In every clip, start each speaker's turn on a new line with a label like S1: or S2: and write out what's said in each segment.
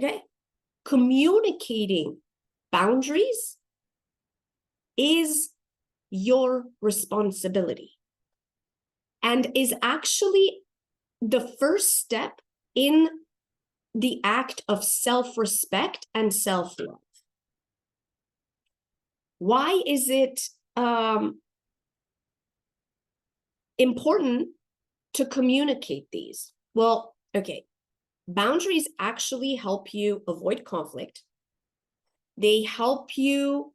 S1: Okay? Communicating boundaries is your responsibility and is actually the first step in the act of self-respect and self-love. Why is it important to communicate these? Well, okay, boundaries actually help you avoid conflict. They help you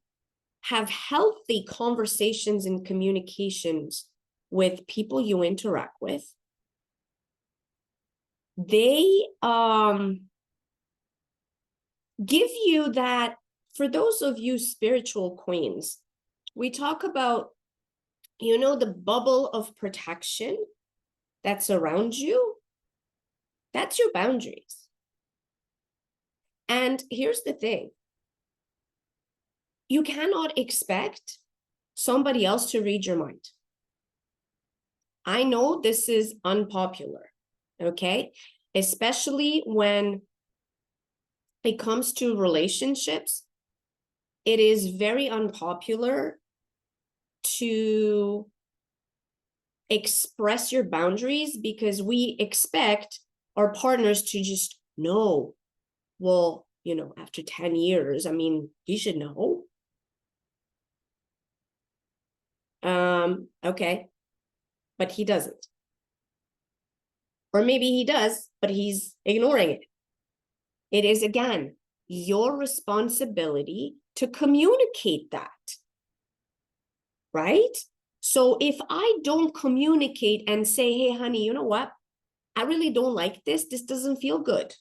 S1: have healthy conversations and communications with people you interact with. They give you that, for those of you spiritual queens, we talk about, you know, the bubble of protection that's around you. That's your boundaries. And here's the thing. You cannot expect somebody else to read your mind. I know this is unpopular, okay? Especially when it comes to relationships, it is very unpopular to express your boundaries because we expect our partners to just know. Well, you know, after 10 years, I mean, you should know. Okay, but he doesn't. Or maybe he does, but he's ignoring it. It is, again, your responsibility to communicate that, right? So if I don't communicate and say, hey, honey, you know what? I really don't like this. This doesn't feel good.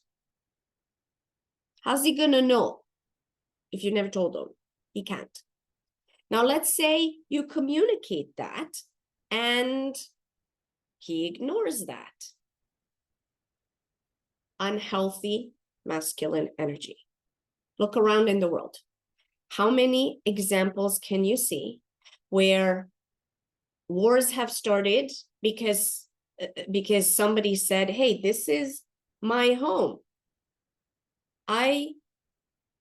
S1: How's he gonna know if you never told him? He can't. Now, let's say you communicate that and he ignores that. Unhealthy masculine energy. Look around in the world. How many examples can you see where wars have started because somebody said, hey, this is my home. I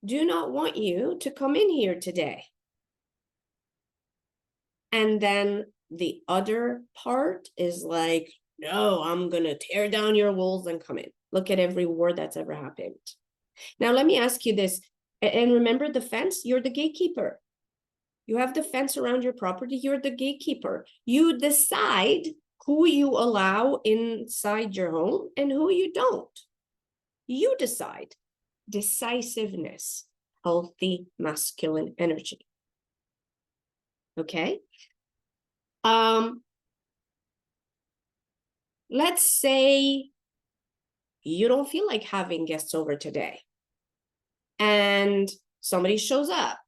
S1: do not want you to come in here today. And then the other part is like, no, I'm going to tear down your walls and come in. Look at every war that's ever happened. Now, let me ask you this. And remember the fence, you're the gatekeeper. You have the fence around your property, you're the gatekeeper. You decide who you allow inside your home and who you don't. You decide. Decisiveness, healthy masculine energy. Okay? Let's say you don't feel like having guests over today and somebody shows up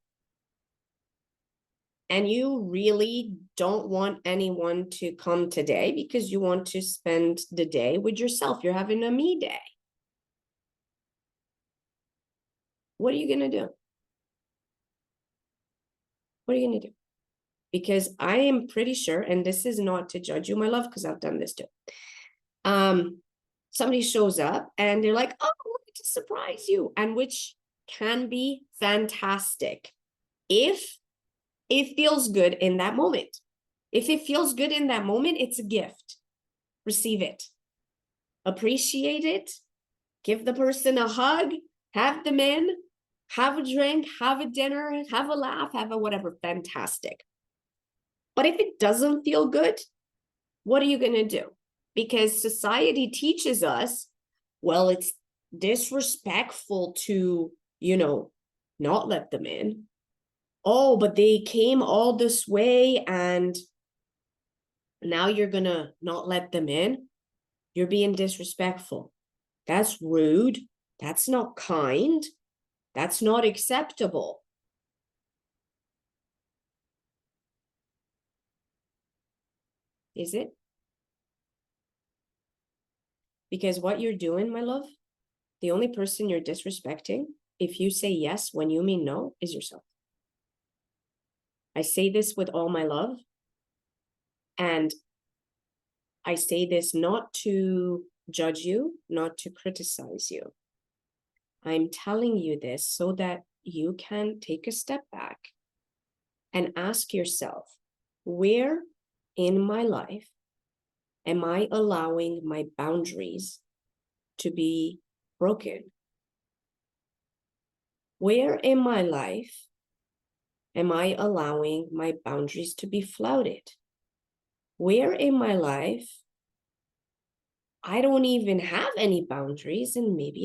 S1: and you really don't want anyone to come today because you want to spend the day with yourself. You're having a me day. What are you going to do? What are you going to do? Because I am pretty sure, and this is not to judge you, my love, because I've done this too. Somebody shows up and they're like, oh, I wanted to surprise you, and which can be fantastic if it feels good in that moment. If it feels good in that moment, it's a gift. Receive it. Appreciate it. Give the person a hug. Have them in. Have a drink. Have a dinner. Have a laugh. Have a whatever. Fantastic. But if it doesn't feel good, what are you going to do? Because society teaches us, well, it's disrespectful to, you know, not let them in. Oh, but they came all this way and now you're going to not let them in? You're being disrespectful. That's rude. That's not kind. That's not acceptable. Is it? Because what you're doing, my love, the only person you're disrespecting, if you say yes when you mean no, is yourself. I say this with all my love. And I say this not to judge you, not to criticize you. I'm telling you this so that you can take a step back and ask yourself, where in my life am I allowing my boundaries to be broken? Where in my life am I allowing my boundaries to be flouted? Where in my life I don't even have any boundaries and maybe